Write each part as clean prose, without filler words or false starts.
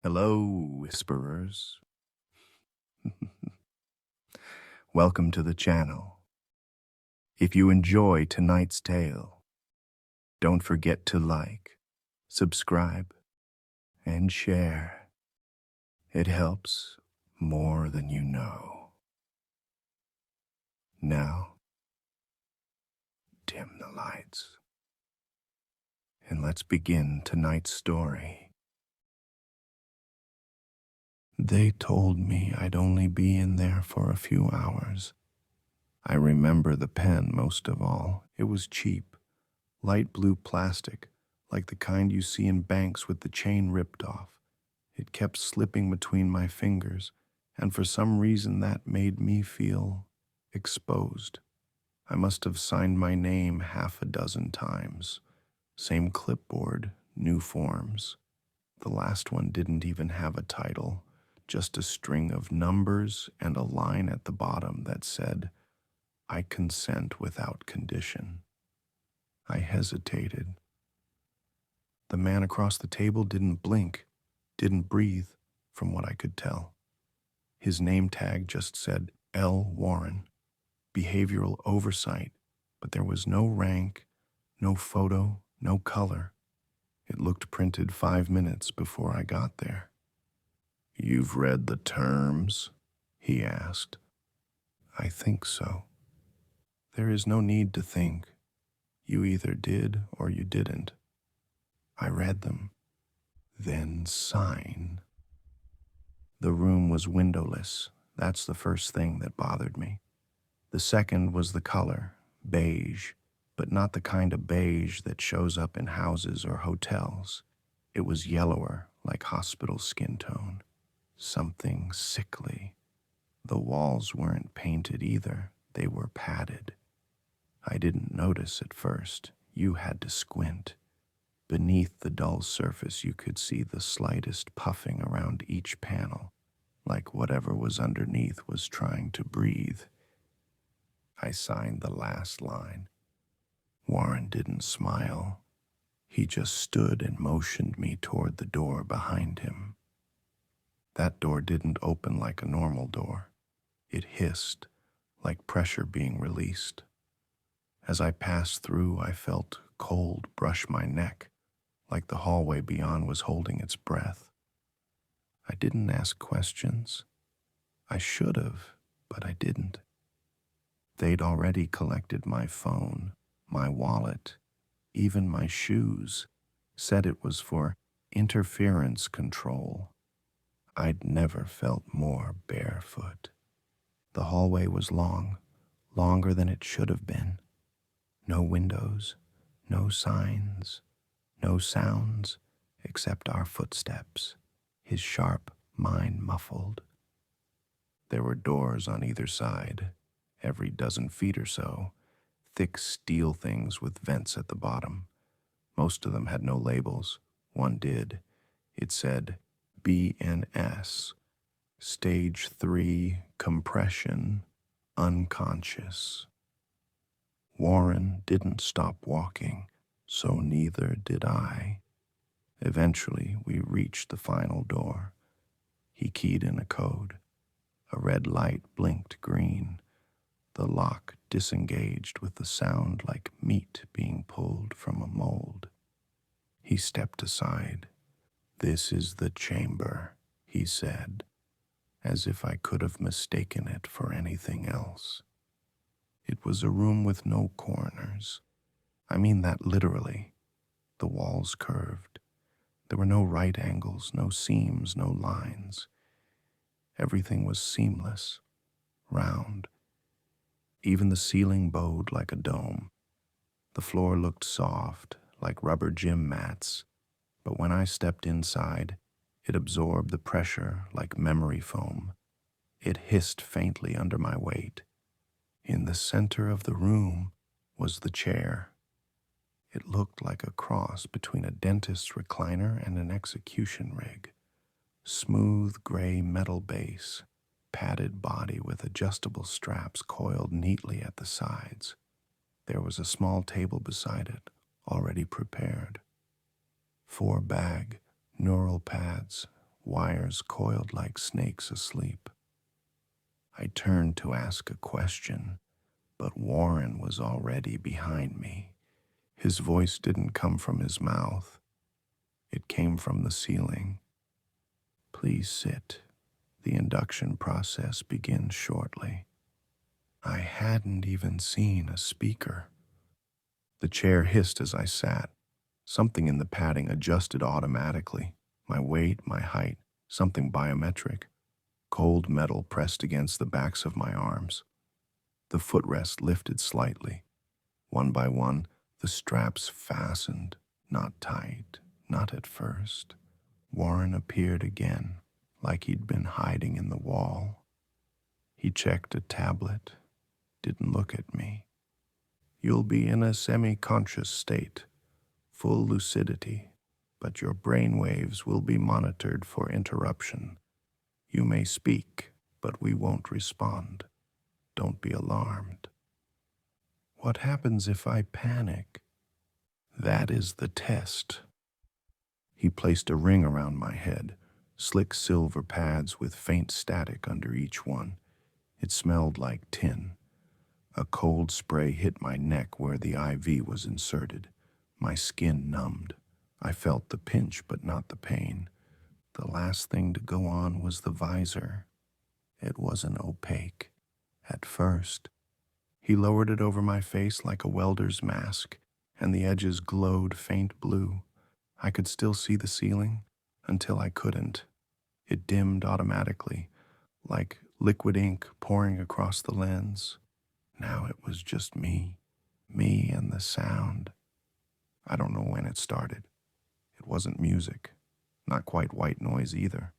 Hello, whisperers. Welcome to the channel. If you enjoy tonight's tale, don't forget to like, subscribe, and share. It helps more than you know. Now, dim the lights, and let's begin tonight's story. They told me I'd only be in there for a few hours. I remember the pen most of all. It was cheap, light blue plastic, like the kind you see in banks with the chain ripped off. It kept slipping between my fingers, and for some reason that made me feel exposed. I must have signed my name half a dozen times. Same clipboard, new forms. The last one didn't even have a title, just a string of numbers and a line at the bottom that said, "I consent without condition." I hesitated. The man across the table didn't blink, didn't breathe, from what I could tell. His name tag just said L. Warren, behavioral oversight, but there was no rank, no photo, no color. It looked printed 5 minutes before I got there. "You've read the terms?" he asked. "I think so." "There is no need to think. You either did or you didn't." I read them. "Then sign." The room was windowless. That's the first thing that bothered me. The second was the color, beige, but not the kind of beige that shows up in houses or hotels. It was yellower, like hospital skin tone. Something sickly. The walls weren't painted either. They were padded. I didn't notice at first. You had to squint. Beneath the dull surface, you could see the slightest puffing around each panel, like whatever was underneath was trying to breathe. I signed the last line. Warren didn't smile. He just stood and motioned me toward the door behind him. That door didn't open like a normal door. It hissed, like pressure being released. As I passed through, I felt cold brush my neck, like the hallway beyond was holding its breath. I didn't ask questions. I should have, but I didn't. They'd already collected my phone, my wallet, even my shoes, said it was for interference control. I'd never felt more barefoot. The hallway was long, longer than it should have been. No windows, no signs, no sounds except our footsteps, his sharp mind muffled. There were doors on either side, every dozen feet or so, thick steel things with vents at the bottom. Most of them had no labels. One did. It said BNS, Stage 3 Compression, Unconscious. Warren didn't stop walking, so neither did I. Eventually, we reached the final door. He keyed in a code. A red light blinked green. The lock disengaged with a sound like meat being pulled from a mold. He stepped aside. "This is the chamber," he said, as if I could have mistaken it for anything else. It was a room with no corners. I mean that literally. The walls curved. There were no right angles, no seams, no lines. Everything was seamless, round. Even the ceiling bowed like a dome. The floor looked soft, like rubber gym mats, but when I stepped inside, it absorbed the pressure like memory foam. It hissed faintly under my weight. In the center of the room was the chair. It looked like a cross between a dentist's recliner and an execution rig. Smooth gray metal base, padded body with adjustable straps coiled neatly at the sides. There was a small table beside it, already prepared. 4 bag neural pads wires coiled like snakes asleep. I turned to ask a question, but Warren was already behind me. His voice didn't come from his mouth. It came from the ceiling. Please sit. The induction process begins shortly. I hadn't even seen a speaker. The chair hissed as I sat. Something in the padding adjusted automatically. My weight, my height, something biometric. Cold metal pressed against the backs of my arms. The footrest lifted slightly. One by one, the straps fastened, not tight, not at first. Warren appeared again, like he'd been hiding in the wall. He checked a tablet, didn't look at me. You'll be in a semi-conscious state, full lucidity, but your brain waves will be monitored for interruption. You may speak, but we won't respond. Don't be alarmed. What happens if I panic? That is the test. He placed a ring around my head, slick silver pads with faint static under each one. It smelled like tin. A cold spray hit my neck where the IV was inserted. My skin numbed. I felt the pinch, but not the pain. The last thing to go on was the visor. It wasn't opaque. At first, he lowered it over my face like a welder's mask, and the edges glowed faint blue. I could still see the ceiling until I couldn't. It dimmed automatically, like liquid ink pouring across the lens. Now it was just me and the sound. I don't know when it started. It wasn't music, not quite white noise either.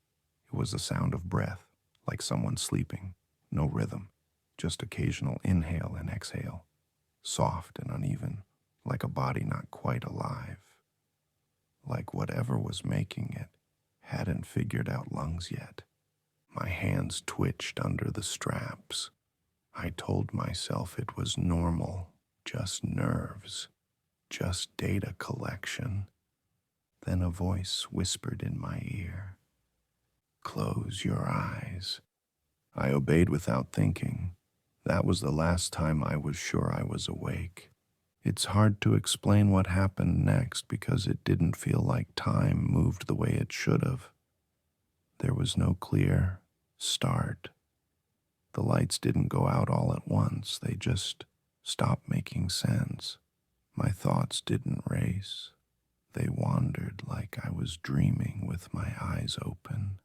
It was the sound of breath, like someone sleeping. No rhythm, just occasional inhale and exhale, soft and uneven, like a body not quite alive. Like whatever was making it hadn't figured out lungs yet. My hands twitched under the straps. I told myself it was normal, just nerves, just data collection. Then a voice whispered in my ear, "Close your eyes." I obeyed without thinking. That was the last time I was sure I was awake. It's hard to explain what happened next because it didn't feel like time moved the way it should have. There was no clear start. The lights didn't go out all at once. They just stopped making sense. My thoughts didn't race. They wandered like I was dreaming with my eyes open.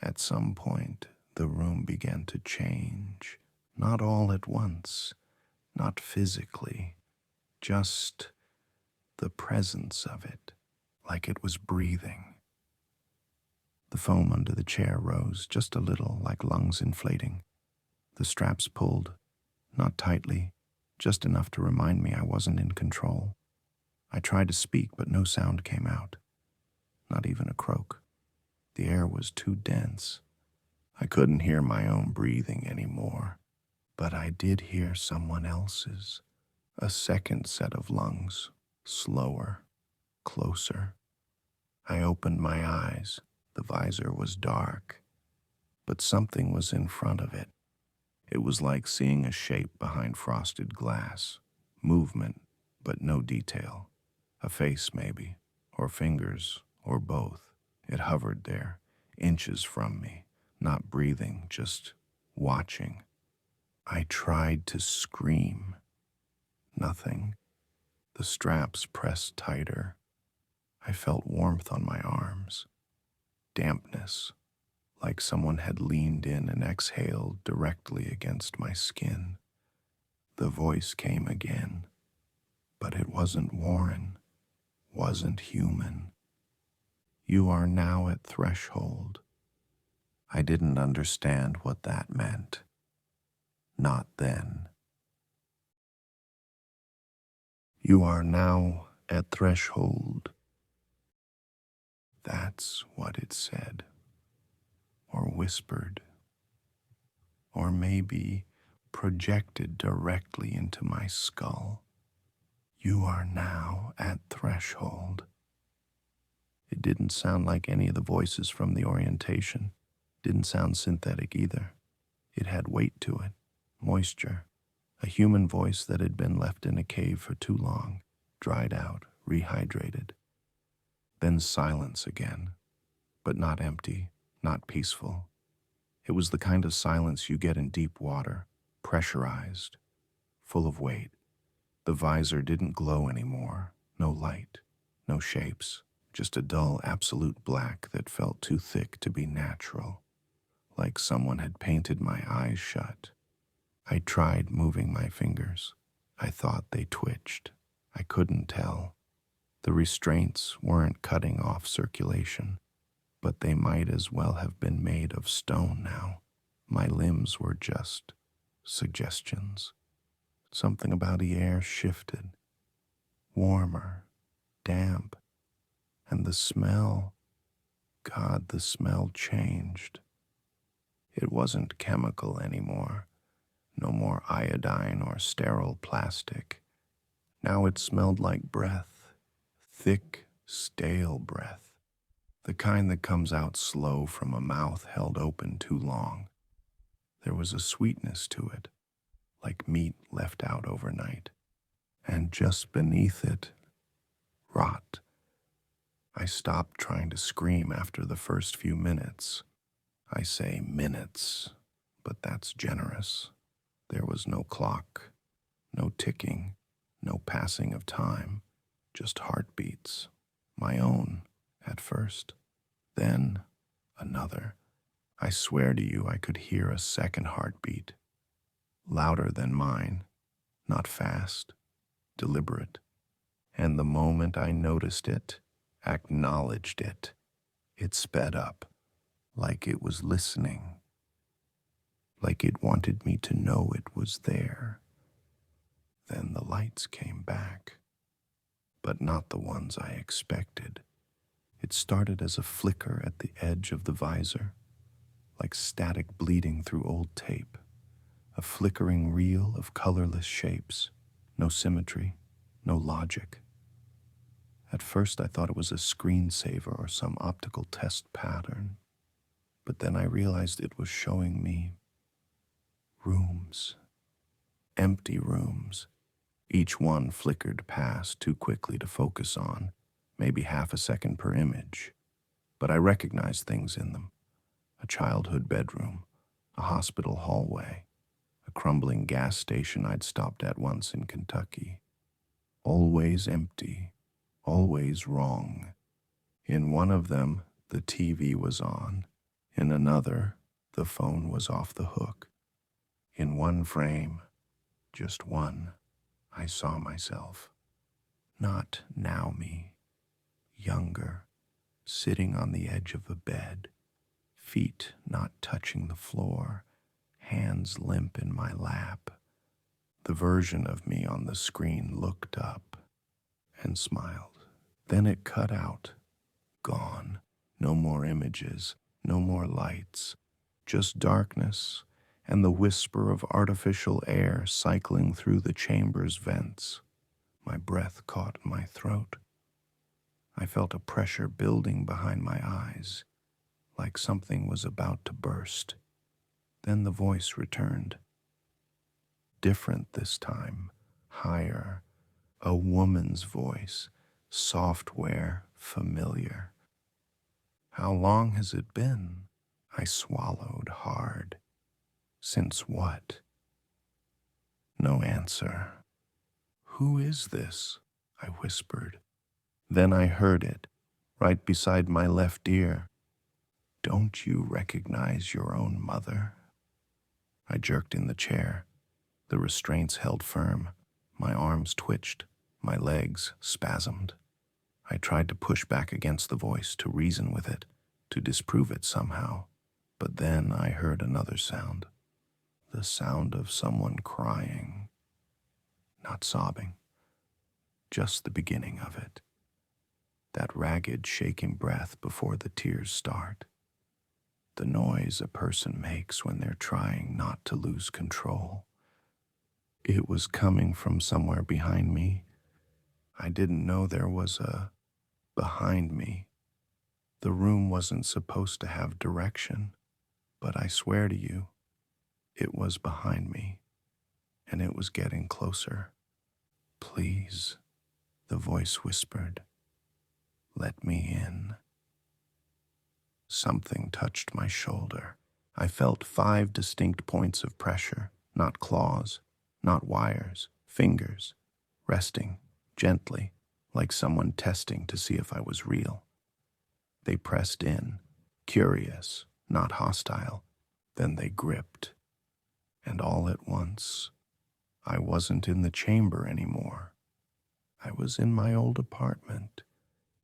At some point, the room began to change. Not all at once, not physically, just the presence of it, like it was breathing. The foam under the chair rose just a little, like lungs inflating. The straps pulled, not tightly, just enough to remind me I wasn't in control. I tried to speak, but no sound came out, not even a croak. The air was too dense. I couldn't hear my own breathing anymore, but I did hear someone else's. A second set of lungs, slower, closer. I opened my eyes. The visor was dark, but something was in front of it. It was like seeing a shape behind frosted glass. Movement, but no detail. A face maybe, or fingers, or both. It hovered there, inches from me, not breathing, just watching. I tried to scream. Nothing. The straps pressed tighter. I felt warmth on my arms. Dampness, like someone had leaned in and exhaled directly against my skin. The voice came again, but it wasn't Warren, wasn't human. You are now at threshold. I didn't understand what that meant. Not then. You are now at threshold. That's what it said, or whispered, or maybe projected directly into my skull. You are now at threshold. It didn't sound like any of the voices from the orientation. Didn't sound synthetic either. It had weight to it, moisture, a human voice that had been left in a cave for too long, dried out, rehydrated. Then silence again, but not empty, not peaceful. It was the kind of silence you get in deep water, pressurized, full of weight. The visor didn't glow anymore, no light, no shapes, just a dull absolute black that felt too thick to be natural, like someone had painted my eyes shut. I tried moving my fingers. I thought they twitched. I couldn't tell. The restraints weren't cutting off circulation, but they might as well have been made of stone now. My limbs were just suggestions. Something about the air shifted, warmer, damp, and the smell, God, the smell changed. It wasn't chemical anymore, no more iodine or sterile plastic. Now it smelled like breath, thick, stale breath. The kind that comes out slow from a mouth held open too long. There was a sweetness to it, like meat left out overnight. And just beneath it, rot. I stopped trying to scream after the first few minutes. I say minutes, but that's generous. There was no clock, no ticking, no passing of time, just heartbeats. My own. At first, then another. I swear to you I could hear a second heartbeat, louder than mine, not fast, deliberate. And the moment I noticed it, acknowledged it, it sped up, like it was listening, like it wanted me to know it was there. Then the lights came back, but not the ones I expected. It started as a flicker at the edge of the visor, like static bleeding through old tape, a flickering reel of colorless shapes, no symmetry, no logic. At first I thought it was a screensaver or some optical test pattern, but then I realized it was showing me rooms, empty rooms. Each one flickered past too quickly to focus on, maybe half a second per image, but I recognized things in them. A childhood bedroom, a hospital hallway, a crumbling gas station I'd stopped at once in Kentucky. Always empty, always wrong. In one of them, the TV was on. In another, the phone was off the hook. In one frame, just one, I saw myself. Not now me. Younger, sitting on the edge of a bed, feet not touching the floor, hands limp in my lap. The version of me on the screen looked up and smiled. Then it cut out, gone. No more images, no more lights, just darkness and the whisper of artificial air cycling through the chamber's vents. My breath caught in my throat. I felt a pressure building behind my eyes, like something was about to burst. Then the voice returned. Different this time, higher, a woman's voice, software, familiar. How long has it been? I swallowed hard. Since what? No answer. Who is this? I whispered. Then I heard it, right beside my left ear. Don't you recognize your own mother? I jerked in the chair. The restraints held firm. My arms twitched. My legs spasmed. I tried to push back against the voice, to reason with it, to disprove it somehow. But then I heard another sound. The sound of someone crying. Not sobbing. Just the beginning of it. That ragged, shaking breath before the tears start. The noise a person makes when they're trying not to lose control. It was coming from somewhere behind me. I didn't know there was a behind me. The room wasn't supposed to have direction, but I swear to you, it was behind me, and it was getting closer. Please, the voice whispered, let me in. Something touched my shoulder. I felt 5 distinct points of pressure, not claws, not wires, fingers, resting gently, like someone testing to see if I was real. They pressed in, curious, not hostile. Then they gripped. And all at once, I wasn't in the chamber anymore. I was in my old apartment,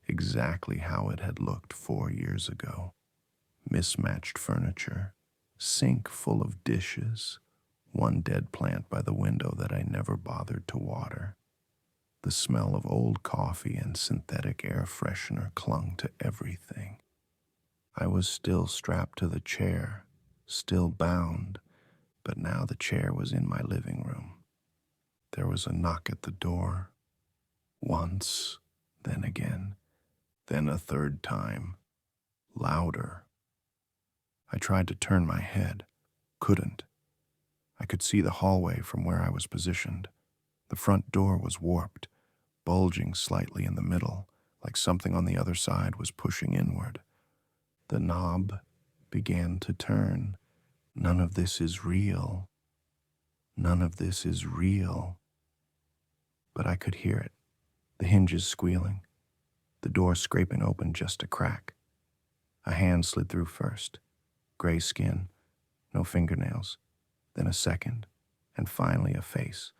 exactly how it had looked 4 years ago. Mismatched furniture, sink full of dishes, one dead plant by the window that I never bothered to water. The smell of old coffee and synthetic air freshener clung to everything. I was still strapped to the chair, still bound, but now the chair was in my living room. There was a knock at the door. Once, then again, then a third time, louder. I tried to turn my head, couldn't. I could see the hallway from where I was positioned. The front door was warped, bulging slightly in the middle, like something on the other side was pushing inward. The knob began to turn. None of this is real. None of this is real. But I could hear it, the hinges squealing, the door scraping open just a crack. A hand slid through first, gray skin, no fingernails, then a second, and finally a face.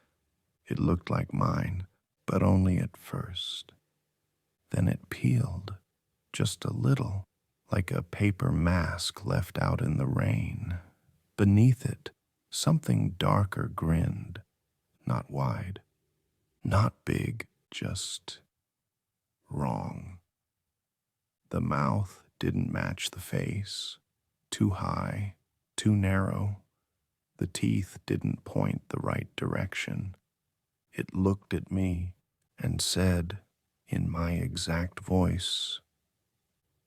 It looked like mine, but only at first. Then it peeled, just a little, like a paper mask left out in the rain. Beneath it, something darker grinned, not wide, not big, just wrong. The mouth didn't match the face, too high, too narrow. The teeth didn't point the right direction. It looked at me and said, in my exact voice,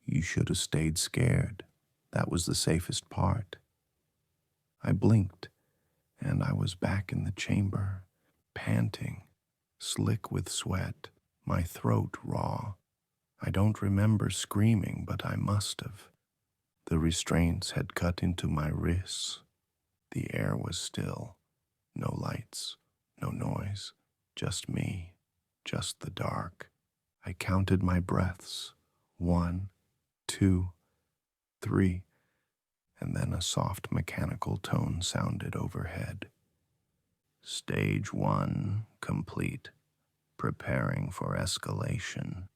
"You should have stayed scared. That was the safest part." I blinked, and I was back in the chamber, panting, slick with sweat, my throat raw. I don't remember screaming, but I must have. The restraints had cut into my wrists. The air was still. No lights, no noise, just me, just the dark. I counted my breaths. 1, 2, 3, and then a soft mechanical tone sounded overhead. Stage 1 complete. Preparing for escalation.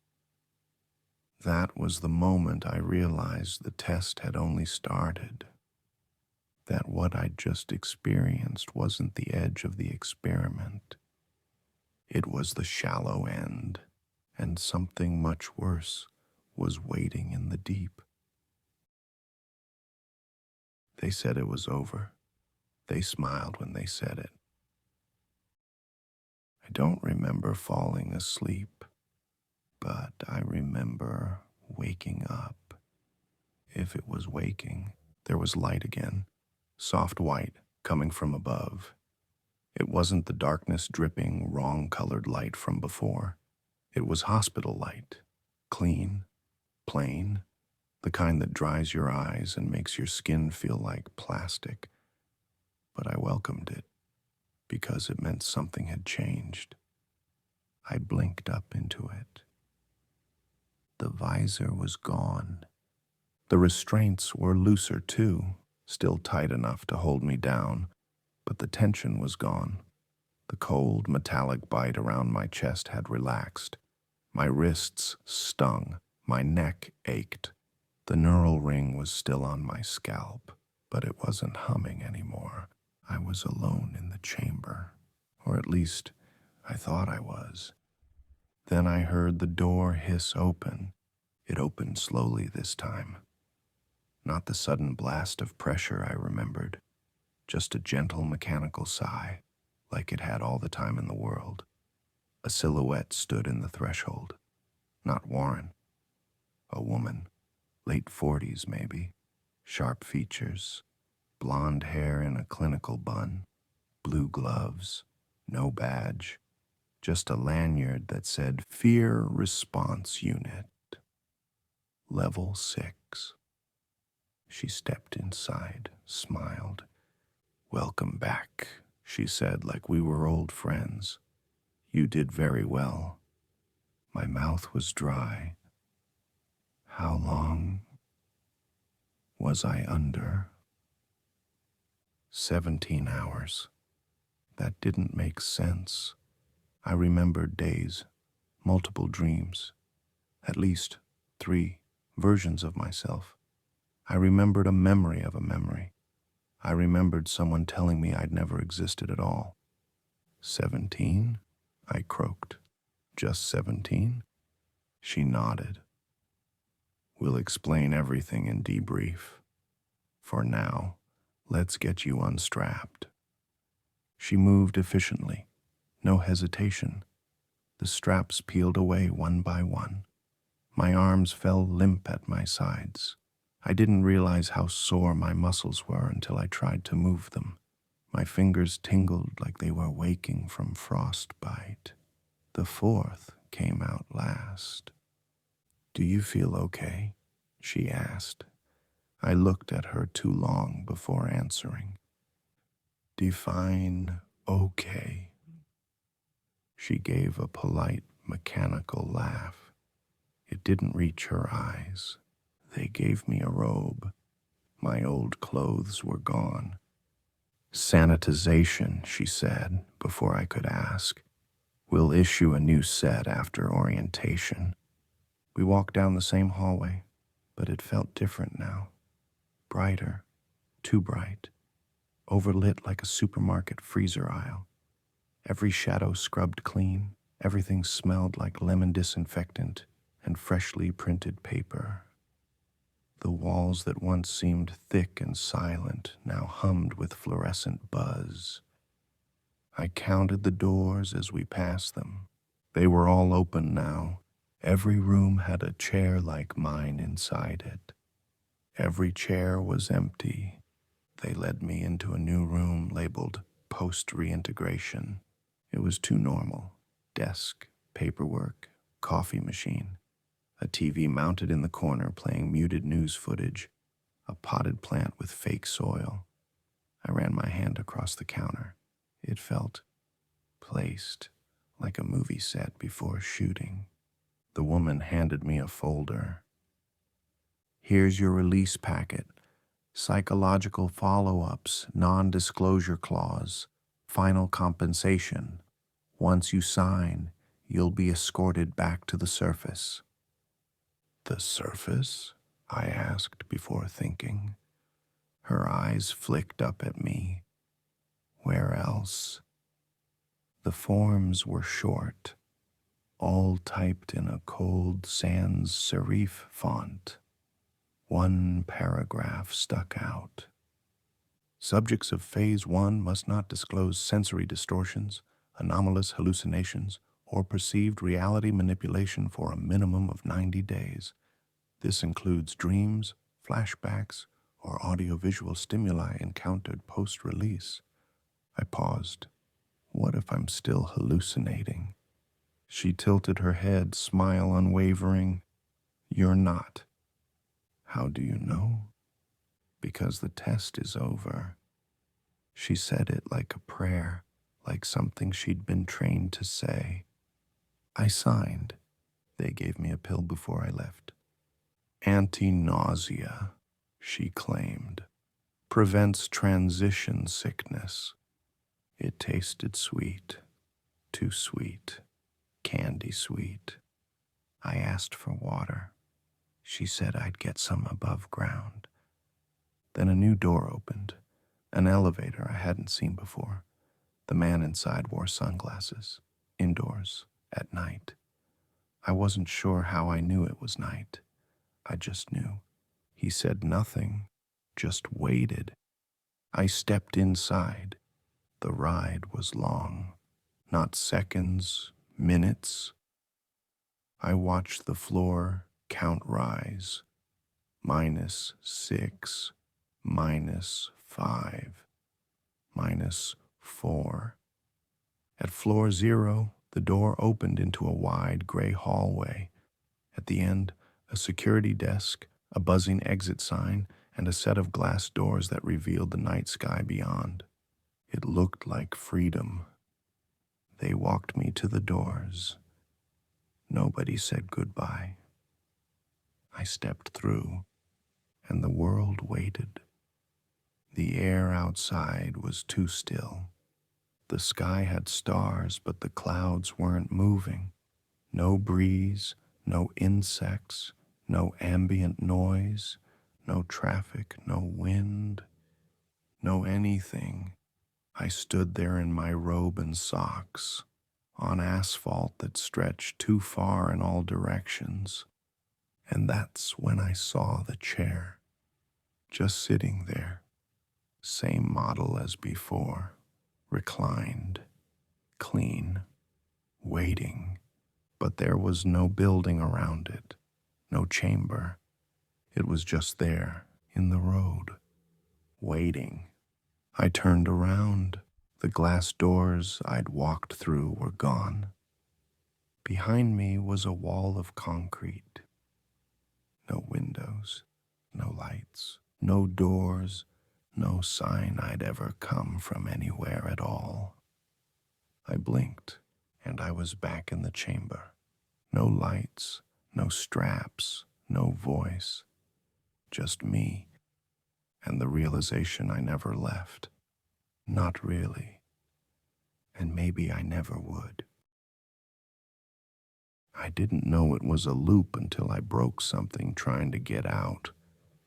That was the moment I realized the test had only started. That what I'd just experienced wasn't the edge of the experiment. It was the shallow end, and something much worse was waiting in the deep. They said it was over. They smiled when they said it. I don't remember falling asleep, but I remember waking up. If it was waking, there was light again, soft white coming from above. It wasn't the darkness dripping, wrong-colored light from before. It was hospital light, clean, plain, the kind that dries your eyes and makes your skin feel like plastic. But I welcomed it, because it meant something had changed. I blinked up into it. The visor was gone. The restraints were looser too, still tight enough to hold me down, but the tension was gone. The cold, metallic bite around my chest had relaxed. My wrists stung, my neck ached. The neural ring was still on my scalp, but it wasn't humming anymore. I was alone in the chamber, or at least I thought I was. Then I heard the door hiss open. It opened slowly this time. Not the sudden blast of pressure I remembered, just a gentle mechanical sigh, like it had all the time in the world. A silhouette stood in the threshold. Not Warren. A woman. late 40s maybe, sharp features, blonde hair in a clinical bun, blue gloves, no badge, just a lanyard that said Fear Response Unit, Level 6. She stepped inside, smiled. "Welcome back," she said like we were old friends. "You did very well." My mouth was dry. How long was I under? 17 hours. That didn't make sense. I remembered days, multiple dreams, at least 3 versions of myself. I remembered a memory of a memory. I remembered someone telling me I'd never existed at all. 17? I croaked. Just 17? She nodded. "We'll explain everything in debrief. For now, let's get you unstrapped." She moved efficiently, no hesitation. The straps peeled away one by one. My arms fell limp at my sides. I didn't realize how sore my muscles were until I tried to move them. My fingers tingled like they were waking from frostbite. The 4th came out last. "Do you feel okay?" she asked. I looked at her too long before answering. "Define okay." She gave a polite, mechanical laugh. It didn't reach her eyes. They gave me a robe. My old clothes were gone. "Sanitization," she said, before I could ask. "We'll issue a new set after orientation." We walked down the same hallway, but it felt different now. Brighter, too bright, overlit like a supermarket freezer aisle. Every shadow scrubbed clean, everything smelled like lemon disinfectant and freshly printed paper. The walls that once seemed thick and silent now hummed with fluorescent buzz. I counted the doors as we passed them. They were all open now. Every room had a chair like mine inside it. Every chair was empty. They led me into a new room labeled post-reintegration. It was too normal. Desk, paperwork, coffee machine, a TV mounted in the corner playing muted news footage, a potted plant with fake soil. I ran my hand across the counter. It felt placed, like a movie set before shooting. The woman handed me a folder. "Here's your release packet. Psychological follow-ups, non-disclosure clause, final compensation. Once you sign, you'll be escorted back to the surface." "The surface?" I asked before thinking. Her eyes flicked up at me. "Where else?" The forms were short, all typed in a cold sans serif font. One paragraph stuck out. "Subjects of Phase 1 must not disclose sensory distortions, anomalous hallucinations, or perceived reality manipulation for a minimum of 90 days. This includes dreams, flashbacks, or audiovisual stimuli encountered post-release." I paused. What if I'm still hallucinating? She tilted her head, smile unwavering. "You're not." "How do you know?" "Because the test is over." She said it like a prayer, like something she'd been trained to say. I signed. They gave me a pill before I left. "Anti-nausea," she claimed. "Prevents transition sickness." It tasted sweet, too sweet, candy sweet. I asked for water. She said I'd get some above ground. Then a new door opened, an elevator I hadn't seen before. The man inside wore sunglasses, indoors, at night. I wasn't sure how I knew it was night. I just knew. He said nothing, just waited. I stepped inside. The ride was long, not seconds, minutes. I watched the floor count rise. -6, -5, -4. At floor 0, the door opened into a wide gray hallway. At the end, a security desk, a buzzing exit sign, and a set of glass doors that revealed the night sky beyond. It looked like freedom. They walked me to the doors. Nobody said goodbye. I stepped through, and the world waited. The air outside was too still. The sky had stars, but the clouds weren't moving. No breeze, no insects, no ambient noise, no traffic, no wind, no anything. I stood there in my robe and socks, on asphalt that stretched too far in all directions. And that's when I saw the chair, just sitting there, same model as before, reclined, clean, waiting. But there was no building around it, no chamber. It was just there, in the road, waiting. I turned around. The glass doors I'd walked through were gone. Behind me was a wall of concrete. No windows, no lights, no doors, no sign I'd ever come from anywhere at all. I blinked, and I was back in the chamber. No lights, no straps, no voice. Just me, and the realization I never left. Not really. And maybe I never would. I didn't know it was a loop until I broke something trying to get out.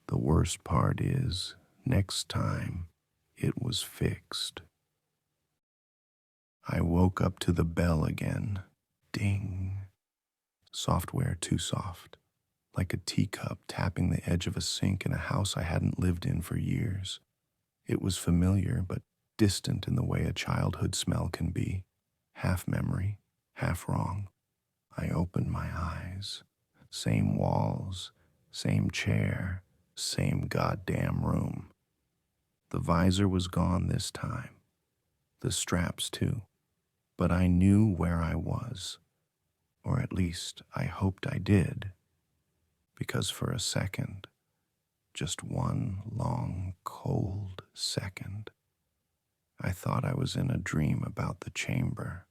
The worst part is, next time, it was fixed. I woke up to the bell again. Ding. Software too soft, like a teacup tapping the edge of a sink in a house I hadn't lived in for years. It was familiar, but distant in the way a childhood smell can be. Half memory, half wrong. I opened my eyes. Same walls, same chair, same goddamn room. The visor was gone this time. The straps too. But I knew where I was. Or at least I hoped I did. Because for a second, just one long, cold second, I thought I was in a dream about the chamber.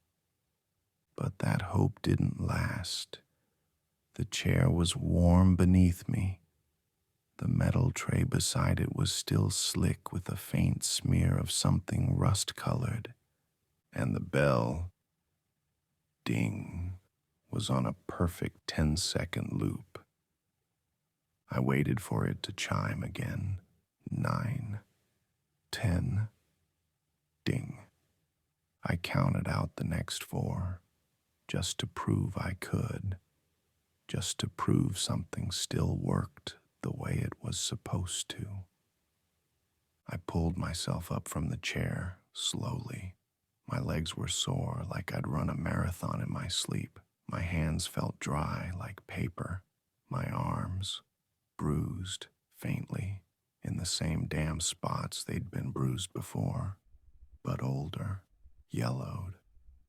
But that hope didn't last. The chair was warm beneath me. The metal tray beside it was still slick with a faint smear of something rust-colored. And the bell, ding, was on a perfect 10-second loop. I waited for it to chime again. 9, 10, ding. I counted out the next 4, just to prove I could, just to prove something still worked the way it was supposed to. I pulled myself up from the chair, slowly. My legs were sore, like I'd run a marathon in my sleep. My hands felt dry, like paper. My arms, bruised, faintly, in the same damn spots they'd been bruised before, but older, yellowed,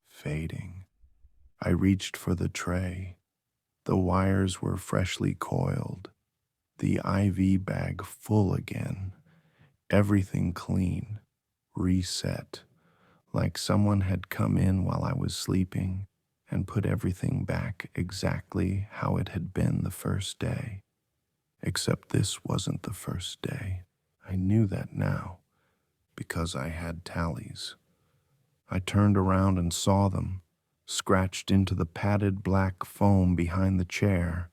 fading. I reached for the tray. The wires were freshly coiled, the IV bag full again, everything clean, reset, like someone had come in while I was sleeping and put everything back exactly how it had been the first day. Except this wasn't the first day. I knew that now, because I had tallies. I turned around and saw them, scratched into the padded black foam behind the chair.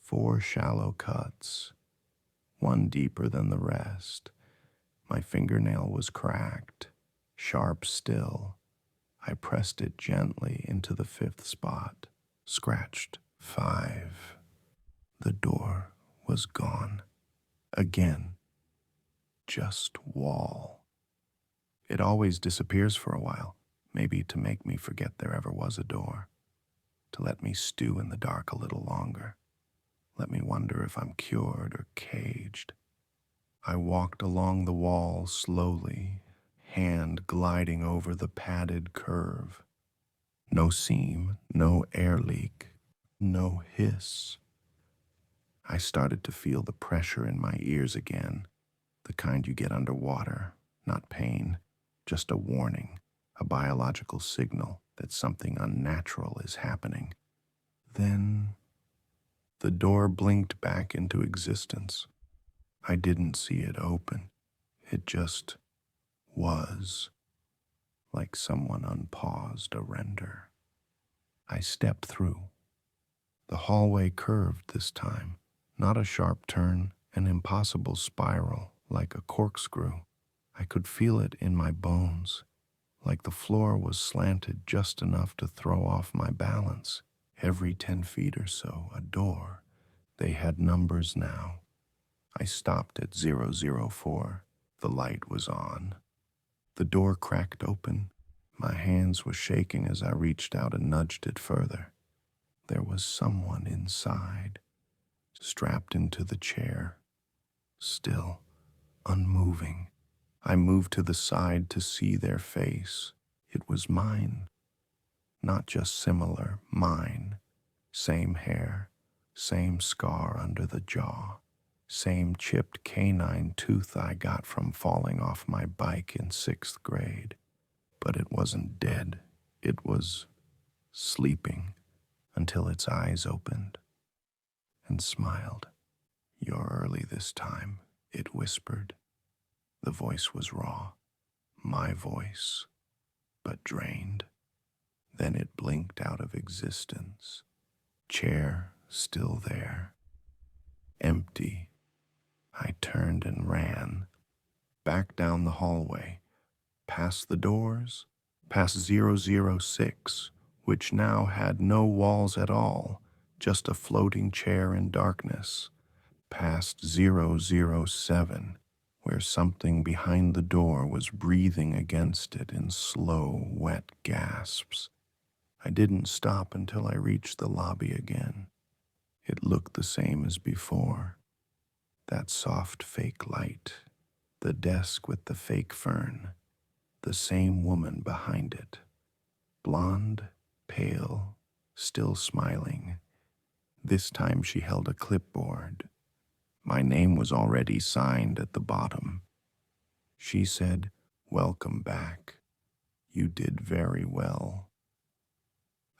4 shallow cuts, one deeper than the rest. My fingernail was cracked, sharp still. I pressed it gently into the 5th spot, scratched 5. The door was gone. Again. Just wall. It always disappears for a while, maybe to make me forget there ever was a door, to let me stew in the dark a little longer. Let me wonder if I'm cured or caged. I walked along the wall slowly, hand gliding over the padded curve. No seam, no air leak, no hiss. I started to feel the pressure in my ears again, the kind you get underwater, not pain, just a warning, a biological signal that something unnatural is happening. Then the door blinked back into existence. I didn't see it open. It just was, like someone unpaused a render. I stepped through. The hallway curved this time, not a sharp turn, an impossible spiral, like a corkscrew. I could feel it in my bones, like the floor was slanted just enough to throw off my balance. Every 10 feet or so, a door. They had numbers now. I stopped at 004. The light was on. The door cracked open. My hands were shaking as I reached out and nudged it further. There was someone inside, strapped into the chair, still, unmoving. I moved to the side to see their face. It was mine. Not just similar, mine. Same hair, same scar under the jaw, same chipped canine tooth I got from falling off my bike in 6th grade. But it wasn't dead. It was sleeping until its eyes opened and smiled. "You're early this time," it whispered. The voice was raw, my voice, but drained. Then it blinked out of existence. Chair still there. Empty. I turned and ran. Back down the hallway. Past the doors. Past 006, which now had no walls at all, just a floating chair in darkness. Past 007, where something behind the door was breathing against it in slow, wet gasps. I didn't stop until I reached the lobby again. It looked the same as before. That soft fake light, the desk with the fake fern, the same woman behind it. Blonde, pale, still smiling. This time she held a clipboard. My name was already signed at the bottom. She said, "Welcome back. You did very well."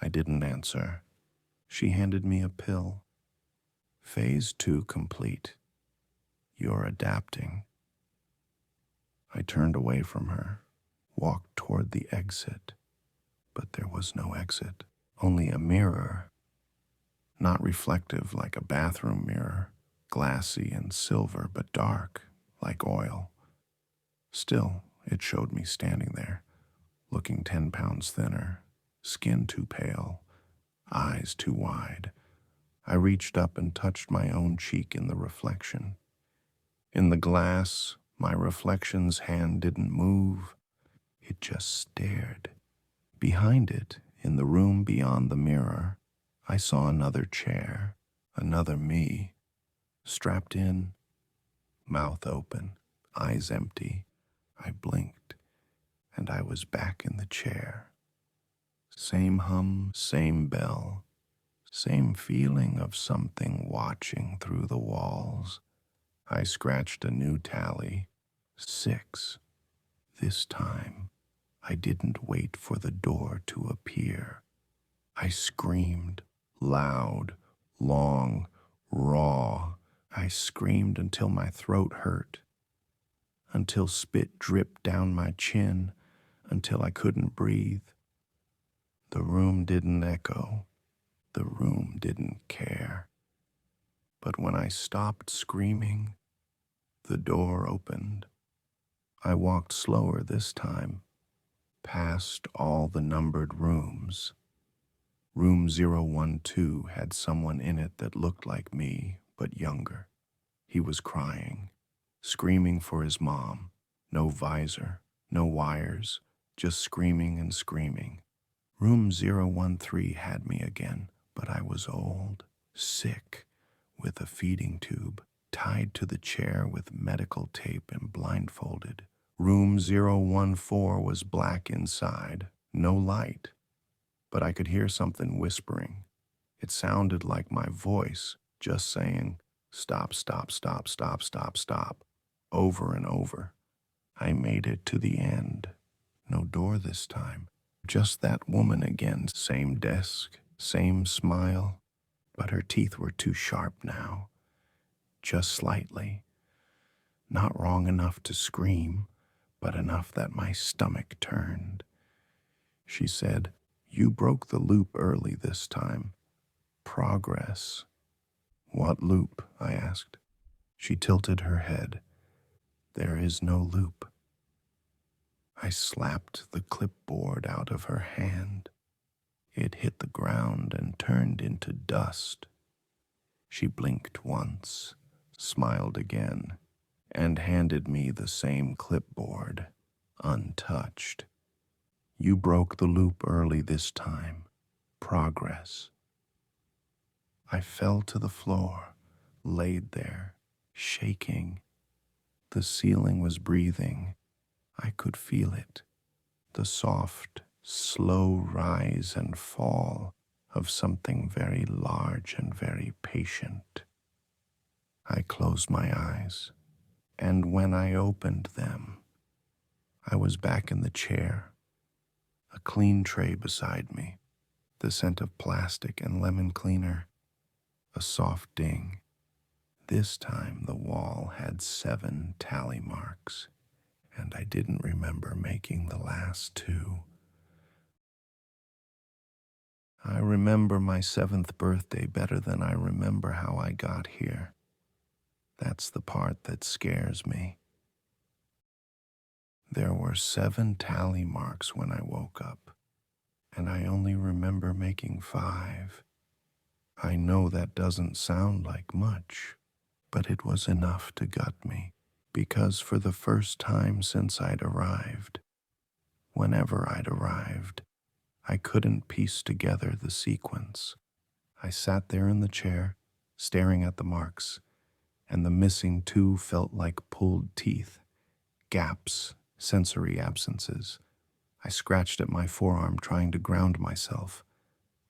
I didn't answer. She handed me a pill. "Phase 2 complete. You're adapting." I turned away from her, walked toward the exit, but there was no exit, only a mirror. Not reflective like a bathroom mirror, glassy and silver, but dark, like oil. Still, it showed me standing there, looking 10 pounds thinner, skin too pale, eyes too wide. I reached up and touched my own cheek in the reflection. In the glass, my reflection's hand didn't move. It just stared. Behind it, in the room beyond the mirror, I saw another chair, another me, strapped in, mouth open, eyes empty. I blinked, and I was back in the chair. Same hum, same bell, same feeling of something watching through the walls. I scratched a new tally. 6. This time, I didn't wait for the door to appear. I screamed, loud, long, raw. I screamed until my throat hurt, until spit dripped down my chin, until I couldn't breathe. The room didn't echo. The room didn't care. But when I stopped screaming, the door opened. I walked slower this time, past all the numbered rooms. Room 012 had someone in it that looked like me, but younger. He was crying, screaming for his mom. No visor, no wires, just screaming and screaming. Room 013 had me again, but I was old, sick, with a feeding tube, tied to the chair with medical tape and blindfolded. Room 014 was black inside, no light, but I could hear something whispering. It sounded like my voice just saying, "Stop, stop, stop, stop, stop, stop," over and over. I made it to the end. No door this time. Just that woman again. Same desk, same smile, but her teeth were too sharp now. Just slightly. Not wrong enough to scream, but enough that my stomach turned. She said, "You broke the loop early this time. Progress." "What loop?" I asked. She tilted her head. "There is no loop." I slapped the clipboard out of her hand. It hit the ground and turned into dust. She blinked once, smiled again, and handed me the same clipboard, untouched. "You broke the loop early this time. Progress." I fell to the floor, laid there, shaking. The ceiling was breathing. I could feel it. The soft, slow rise and fall of something very large and very patient. I closed my eyes, and when I opened them, I was back in the chair, a clean tray beside me, the scent of plastic and lemon cleaner, a soft ding. This time the wall had 7 tally marks, and I didn't remember making the last 2. I remember my 7th birthday better than I remember how I got here. That's the part that scares me. There were 7 tally marks when I woke up, and I only remember making 5. I know that doesn't sound like much, but it was enough to gut me, because for the first time since I'd arrived, whenever I'd arrived, I couldn't piece together the sequence. I sat there in the chair, staring at the marks, and the missing 2 felt like pulled teeth, gaps, sensory absences. I scratched at my forearm trying to ground myself.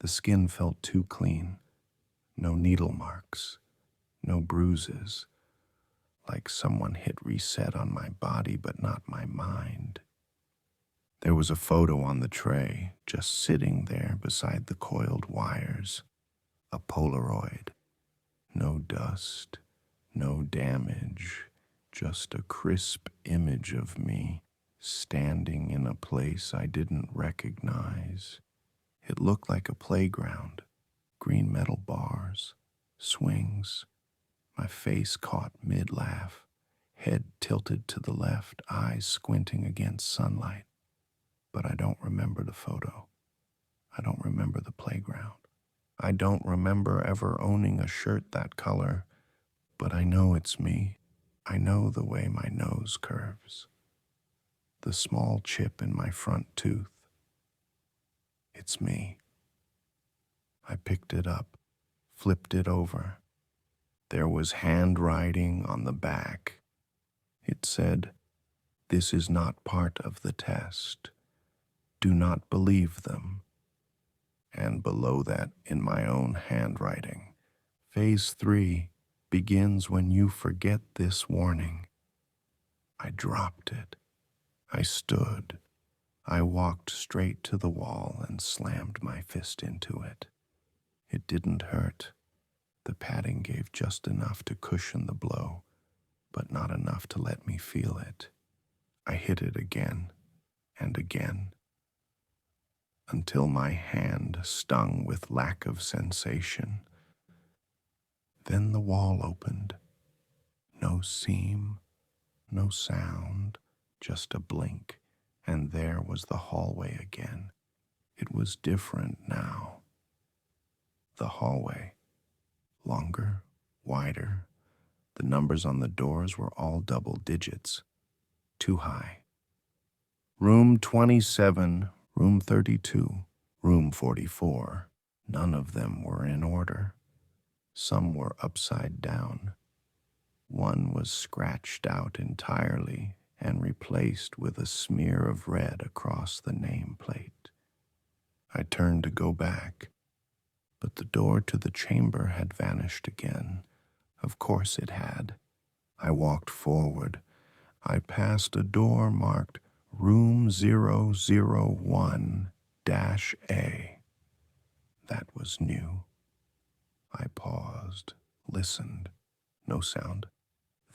The skin felt too clean. No needle marks, no bruises, like someone hit reset on my body but not my mind. There was a photo on the tray, just sitting there beside the coiled wires. A Polaroid. No dust, no damage, just a crisp image of me standing in a place I didn't recognize. It looked like a playground, green metal bars, swings. My face caught mid-laugh, head tilted to the left, eyes squinting against sunlight. But I don't remember the photo. I don't remember the playground. I don't remember ever owning a shirt that color, but I know it's me. I know the way my nose curves. The small chip in my front tooth. It's me. I picked it up, flipped it over. There was handwriting on the back. It said, "This is not part of the test. Do not believe them." And below that, in my own handwriting, Phase 3 begins when you forget this warning. I dropped it. I stood. I walked straight to the wall and slammed my fist into it. It didn't hurt. The padding gave just enough to cushion the blow, but not enough to let me feel it. I hit it again and again, until my hand stung with lack of sensation. Then the wall opened. No seam, no sound, just a blink, and there was the hallway again. It was different now. The hallway, longer, wider. The numbers on the doors were all double digits, too high. Room 27, room 32, room 44. None of them were in order. Some were upside down. One was scratched out entirely and replaced with a smear of red across the nameplate. I turned to go back, but the door to the chamber had vanished again. Of course it had. I walked forward. I passed a door marked Room 001-A. That was new. I paused, listened. No sound.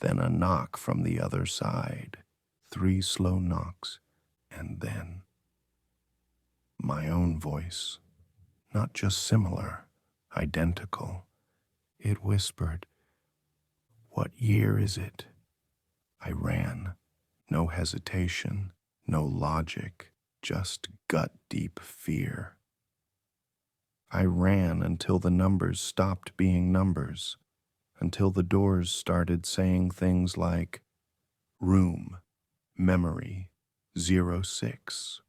Then a knock from the other side. 3 slow knocks, and then my own voice. Not just similar, identical. It whispered, "What year is it?" I ran. No hesitation, no logic, just gut-deep fear. I ran until the numbers stopped being numbers, until the doors started saying things like, "Room, memory, 06.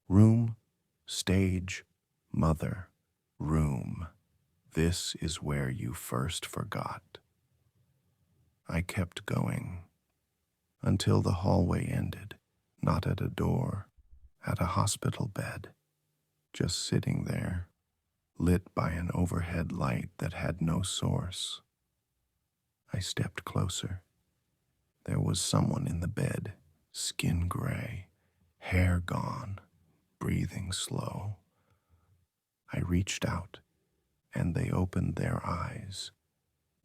Room, stage, mother, room. This is where you first forgot." I kept going until the hallway ended, not at a door, at a hospital bed, just sitting there, lit by an overhead light that had no source. I stepped closer. There was someone in the bed, skin gray, hair gone, breathing slow. I reached out, and they opened their eyes.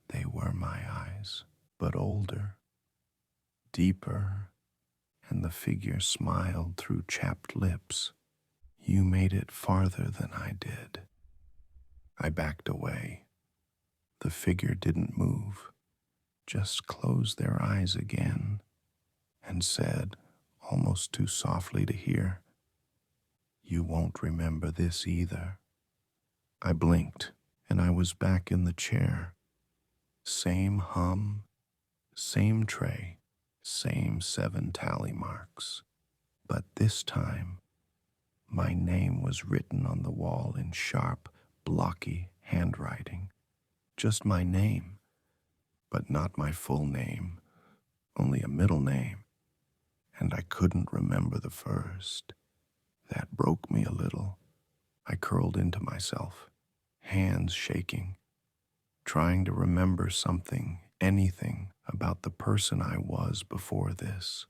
They were my eyes, but older, deeper, and the figure smiled through chapped lips. "You made it farther than I did." I backed away. The figure didn't move, just closed their eyes again, and said, almost too softly to hear, "You won't remember this either." I blinked, and I was back in the chair. Same hum, same tray, same 7 tally marks. But this time, my name was written on the wall in sharp, blocky handwriting. Just my name, but not my full name, only a middle name. And I couldn't remember the first. That broke me a little. I curled into myself, hands shaking, trying to remember something, anything about the person I was before this.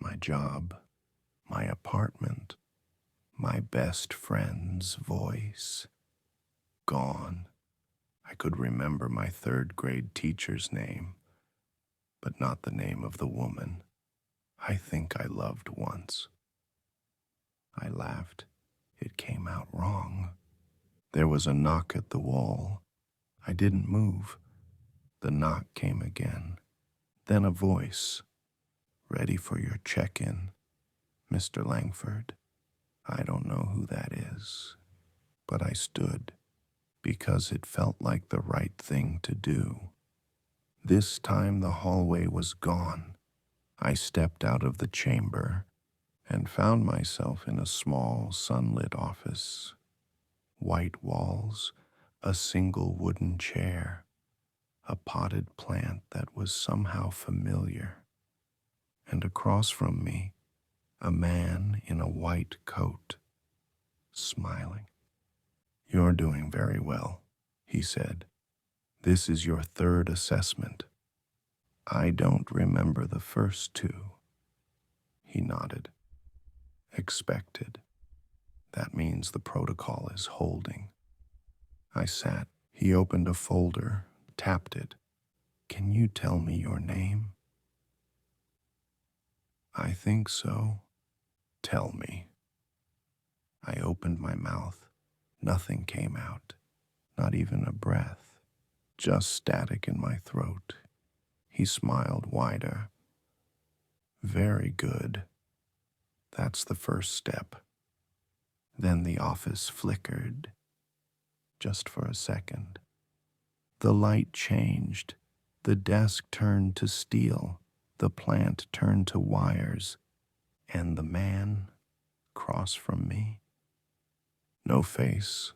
My job, my apartment, my best friend's voice. Gone. I could remember my 3rd grade teacher's name, but not the name of the woman I think I loved once. I laughed. It came out wrong. There was a knock at the wall. I didn't move. The knock came again. Then a voice. "Ready for your check-in, Mr. Langford." I don't know who that is, but I stood because it felt like the right thing to do. This time the hallway was gone. I stepped out of the chamber and found myself in a small, sunlit office. White walls, a single wooden chair, a potted plant that was somehow familiar. And across from me, a man in a white coat, smiling. "You're doing very well," he said. "This is your 3rd assessment. I don't remember the first 2. He nodded. "Expected. That means the protocol is holding." I sat. He opened a folder, tapped it. "Can you tell me your name?" "I think so." "Tell me." I opened my mouth. Nothing came out, not even a breath, just static in my throat. He smiled wider. "Very good. That's the first step." Then the office flickered, just for a second. The light changed. The desk turned to steel. The plant turned to wires. And the man across from me, no face,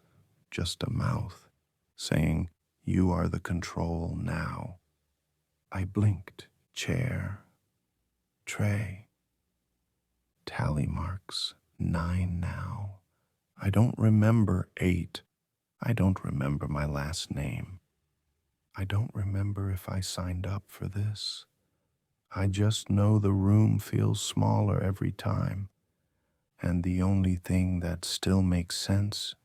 just a mouth, saying, You are the control now. I blinked. Chair, tray, tally marks, 9 now. I don't remember 8. I don't remember my last name. I don't remember if I signed up for this. I just know the room feels smaller every time, and the only thing that still makes sense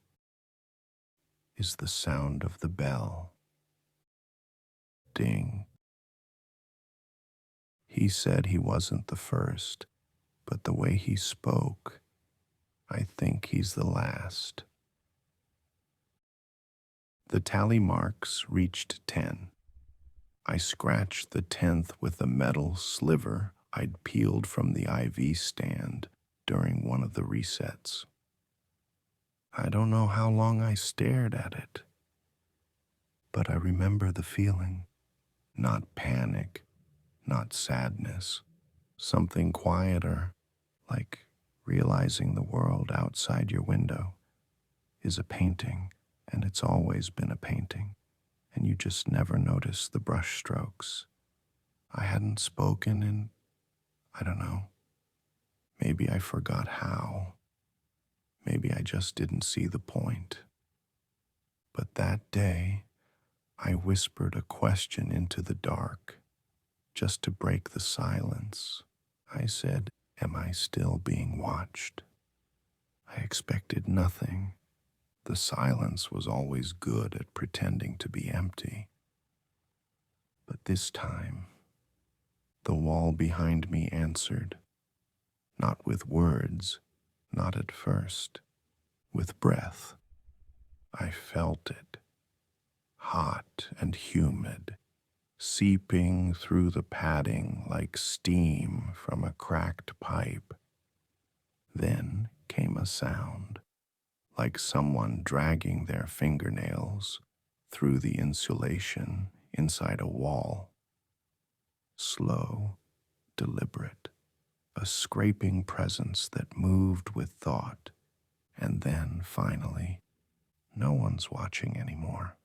is the sound of the bell. Ding. He said he wasn't the first, but the way he spoke, I think he's the last. The tally marks reached 10. I scratched the 10th with a metal sliver I'd peeled from the IV stand during one of the resets. I don't know how long I stared at it, but I remember the feeling. Not panic, not sadness, something quieter, like realizing the world outside your window is a painting, and it's always been a painting, and you just never notice the brush strokes. I hadn't spoken in, I don't know, maybe I forgot how. Maybe I just didn't see the point. But that day, I whispered a question into the dark, just to break the silence. I said, "Am I still being watched?" I expected nothing. The silence was always good at pretending to be empty. But this time, the wall behind me answered, not with words, not at first, with breath. I felt it, hot and humid, seeping through the padding like steam from a cracked pipe. Then came a sound, like someone dragging their fingernails through the insulation inside a wall. Slow, deliberate, a scraping presence that moved with thought, and then, finally, no one's watching anymore.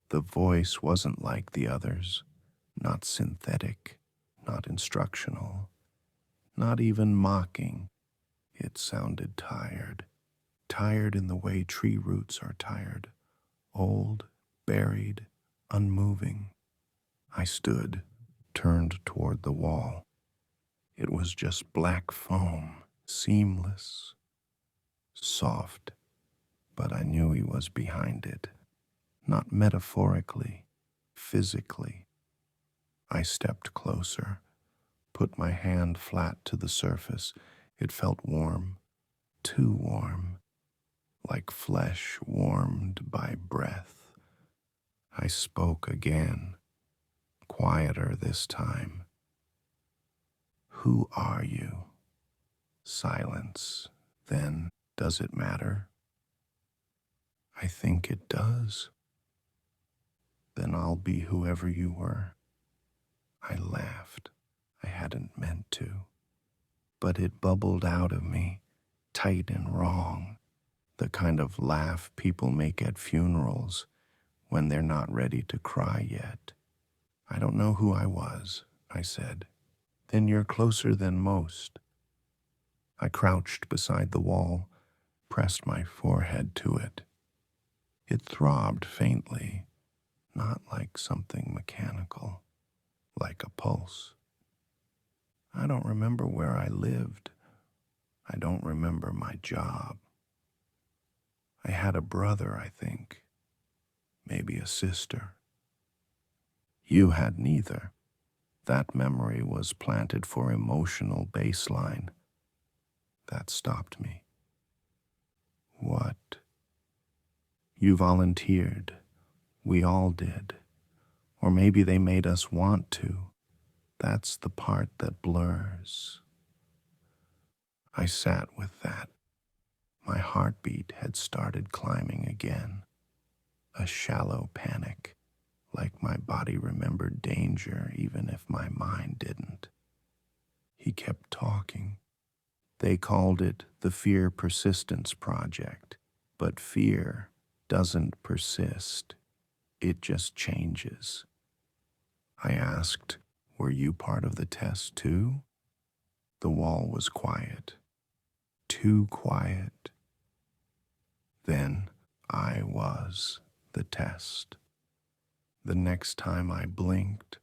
The voice wasn't like the others, not synthetic, not instructional, not even mocking. It sounded tired, tired in the way tree roots are tired, old, buried, unmoving. I stood, turned toward the wall. It was just black foam, seamless, soft, but I knew he was behind it. Not metaphorically, physically. I stepped closer, put my hand flat to the surface. It felt warm, too warm, like flesh warmed by breath. I spoke again, quieter this time. "Who are you?" Silence. Then, "Does it matter?" "I think it does." "Then I'll be whoever you were." I laughed. I hadn't meant to. But it bubbled out of me, tight and wrong, the kind of laugh people make at funerals when they're not ready to cry yet. "I don't know who I was," I said. "Then you're closer than most." I crouched beside the wall, pressed my forehead to it. It throbbed faintly, not like something mechanical, like a pulse. I don't remember where I lived. I don't remember my job. I had a brother, I think. Maybe a sister. You had neither. That memory was planted for emotional baseline. That stopped me. What? You volunteered. We all did. Or maybe they made us want to. That's the part that blurs. I sat with that. My heartbeat had started climbing again. A shallow panic, like my body remembered danger even if my mind didn't. He kept talking. They called it the Fear Persistence Project, but fear doesn't persist. It just changes. I asked, were you part of the test too? The wall was quiet. Too quiet. Then I was the test. The next time I blinked,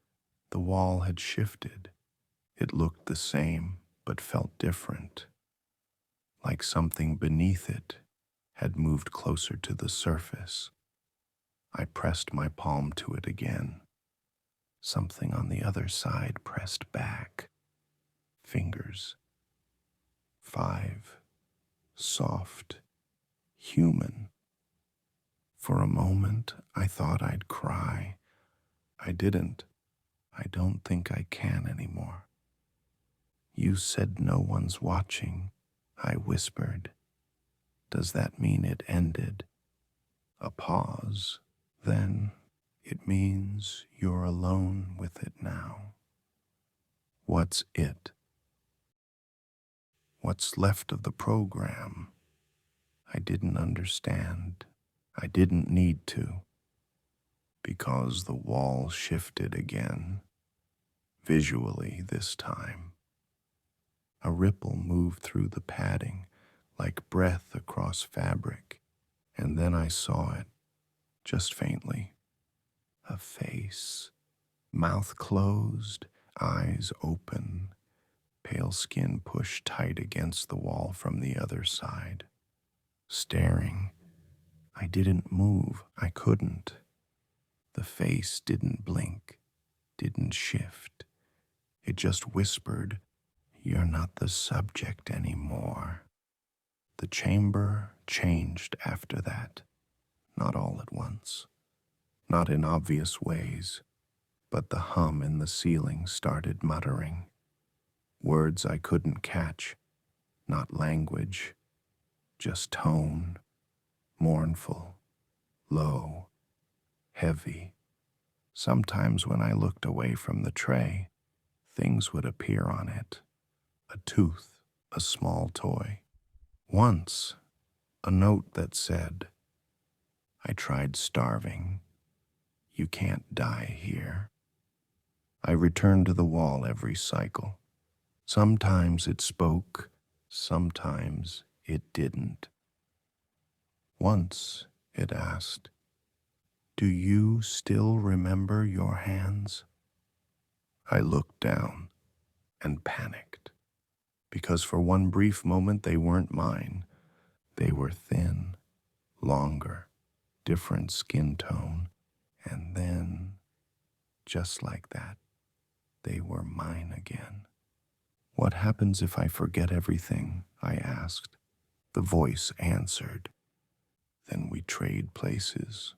the wall had shifted. It looked the same, but felt different, like something beneath it had moved closer to the surface. I pressed my palm to it again. Something on the other side pressed back. Fingers. 5. Soft. Human. For a moment, I thought I'd cry. I didn't. I don't think I can anymore. You said no one's watching, I whispered. Does that mean it ended? A pause. Then it means you're alone with it now. What's it? What's left of the program? I didn't understand. I didn't need to. Because the wall shifted again. Visually this time. A ripple moved through the padding, like breath across fabric, and then I saw it, just faintly. A face, mouth closed, eyes open, pale skin pushed tight against the wall from the other side. Staring, I didn't move, I couldn't. The face didn't blink, didn't shift. It just whispered, "You're not the subject anymore." The chamber changed after that, not all at once, not in obvious ways, but the hum in the ceiling started muttering. Words I couldn't catch, not language, just tone, mournful, low, heavy. Sometimes when I looked away from the tray, things would appear on it. A tooth, a small toy. Once, a note that said, "I tried starving. You can't die here." I returned to the wall every cycle. Sometimes it spoke, sometimes it didn't. Once it asked, "Do you still remember your hands?" I looked down and panicked, because for one brief moment they weren't mine. They were thin, longer, different skin tone, and then, just like that, they were mine again. "What happens if I forget everything?" I asked. The voice answered, "Then we trade places."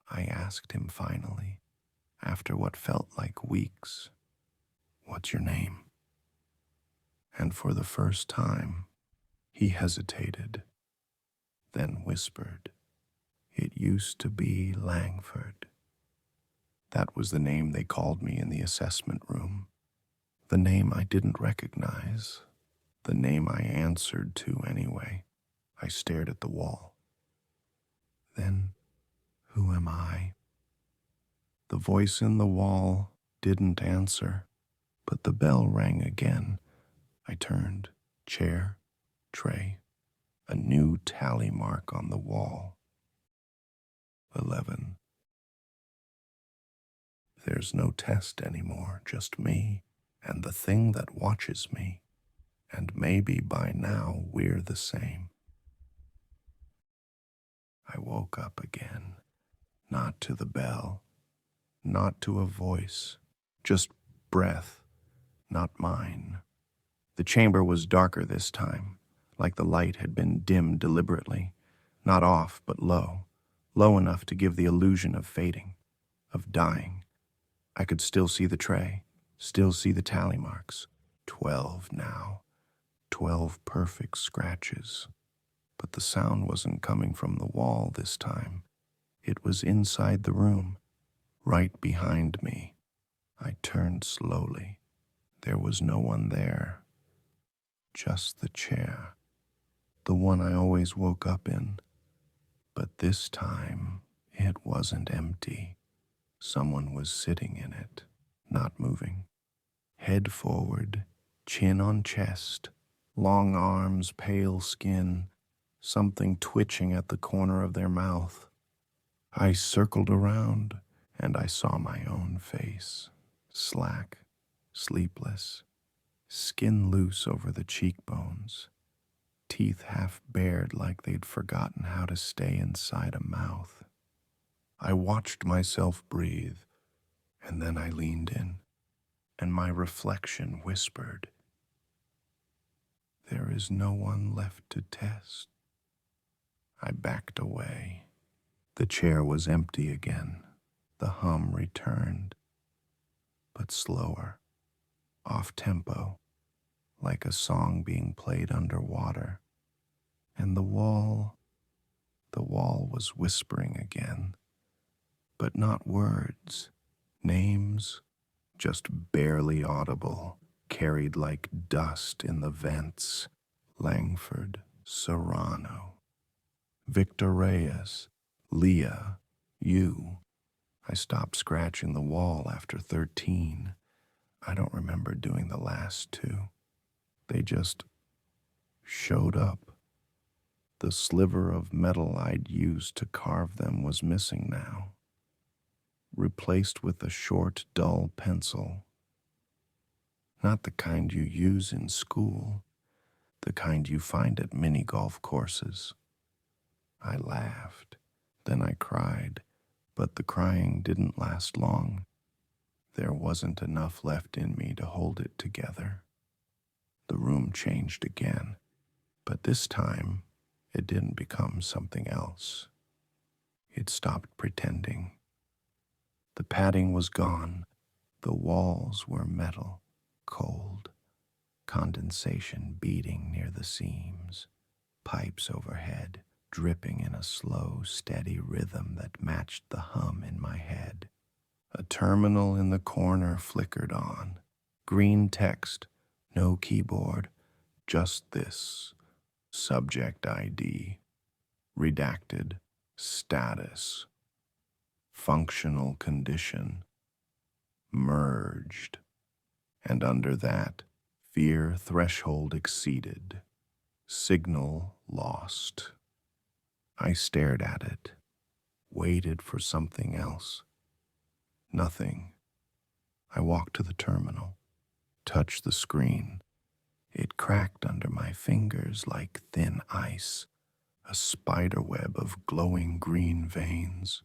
I asked him finally, after what felt like weeks, "What's your name?" And for the first time, he hesitated, then whispered, "It used to be Langford." That was the name they called me in the assessment room. The name I didn't recognize. The name I answered to anyway. I stared at the wall. Then, who am I? The voice in the wall didn't answer, but the bell rang again. I turned, chair, tray, a new tally mark on the wall. 11. There's no test anymore, just me and the thing that watches me. And maybe by now we're the same. I woke up again, not to the bell, not to a voice, just breath, not mine. The chamber was darker this time, like the light had been dimmed deliberately, not off but low, low enough to give the illusion of fading, of dying. I could still see the tray, still see the tally marks. 12 now. 12 perfect scratches. But the sound wasn't coming from the wall this time. It was inside the room, right behind me. I turned slowly. There was no one there. Just the chair. The one I always woke up in. But this time, It wasn't empty. Someone was sitting in it, not moving. Head forward, chin on chest, long arms, pale skin, something twitching at the corner of their mouth. I circled around, and I saw my own face, slack, sleepless, skin loose over the cheekbones, teeth half bared like they'd forgotten how to stay inside a mouth. I watched myself breathe, and then I leaned in, and my reflection whispered, "There is no one left to test." I backed away. The chair was empty again. The hum returned, but slower, off-tempo, like a song being played underwater. And the wall was whispering again, but not words, names, just barely audible, carried like dust in the vents. Langford, Serrano, Victor Reyes, Leah, you. I stopped scratching the wall after 13. I don't remember doing the last two. They just showed up. The sliver of metal I'd used to carve them was missing now, replaced with a short, dull pencil. Not the kind you use in school, the kind you find at mini golf courses. I laughed, then I cried, but the crying didn't last long. There wasn't enough left in me to hold it together. The room changed again, but this time it didn't become something else. It stopped pretending. The padding was gone. The walls were metal, cold, condensation beating near the seams, pipes overhead, dripping in a slow, steady rhythm that matched the hum in my head. A terminal in the corner flickered on. Green text, no keyboard, just this. Subject ID. Redacted. Status. Functional condition. Merged. And under that, fear threshold exceeded. Signal lost. I stared at it, waited for something else. Nothing. I walked to the terminal, touched the screen. It cracked under my fingers like thin ice, a spider web of glowing green veins.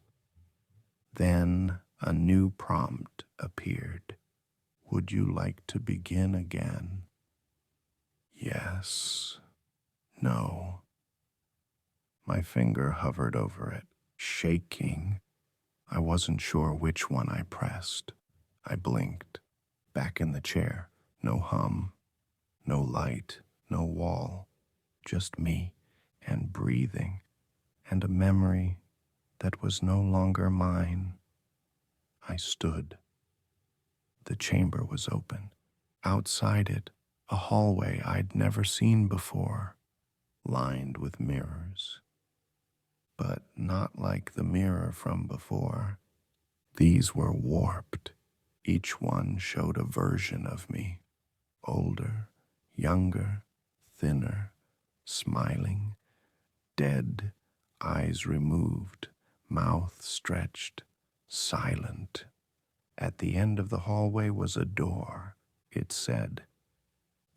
Then a new prompt appeared. Would you like to begin again? Yes. No. My finger hovered over it, shaking. I wasn't sure which one I pressed. I blinked. Back in the chair. No hum. No light. No wall. Just me and breathing. And a memory that was no longer mine. I stood. The chamber was open. Outside it, a hallway I'd never seen before, lined with mirrors. But not like the mirror from before. These were warped. Each one showed a version of me. Older, younger, thinner, smiling, dead, eyes removed, mouth stretched, silent. At the end of the hallway was a door. It said,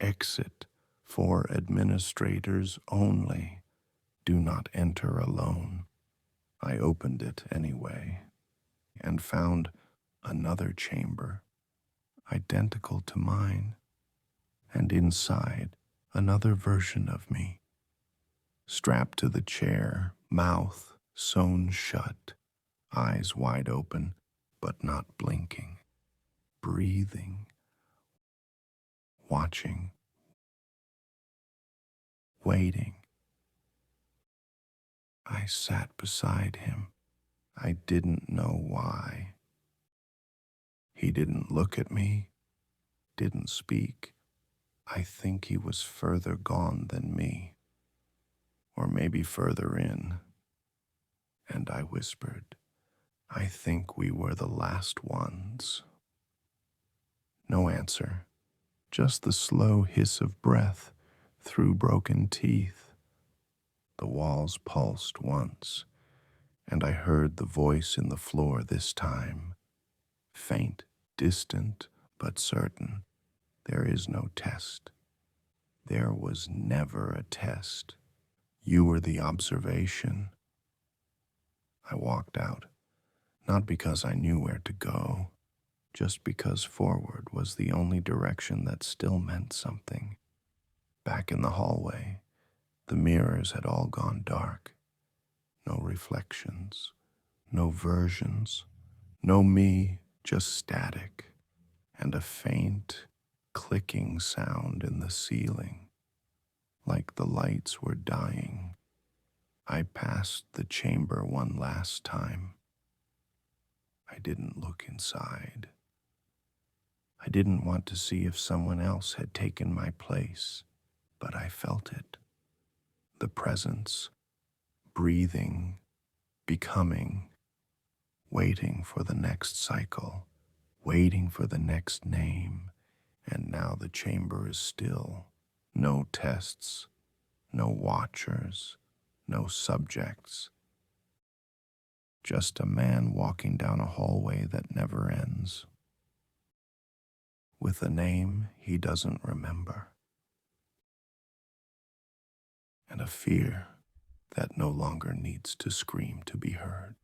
"Exit for administrators only. Do not enter alone." I opened it anyway and found another chamber, identical to mine, and inside another version of me, strapped to the chair, mouth sewn shut, eyes wide open but not blinking, breathing, watching, waiting. I sat beside him. I didn't know why. He didn't look at me, didn't speak. I think he was further gone than me, or maybe further in. And I whispered, I think we were the last ones. No answer, just the slow hiss of breath through broken teeth. The walls pulsed once, and I heard the voice in the floor this time, faint, distant, but certain. There is no test. There was never a test. You were the observation. I walked out, not because I knew where to go, just because forward was the only direction that still meant something. Back in the hallway, the mirrors had all gone dark. No reflections, no versions, no me, just static, and a faint, clicking sound in the ceiling, like the lights were dying. I passed the chamber one last time. I didn't look inside. I didn't want to see if someone else had taken my place, but I felt it. The presence, breathing, becoming, waiting for the next cycle, waiting for the next name, and now the chamber is still. No tests, no watchers, no subjects. Just a man walking down a hallway that never ends, with a name he doesn't remember, and a fear that no longer needs to scream to be heard.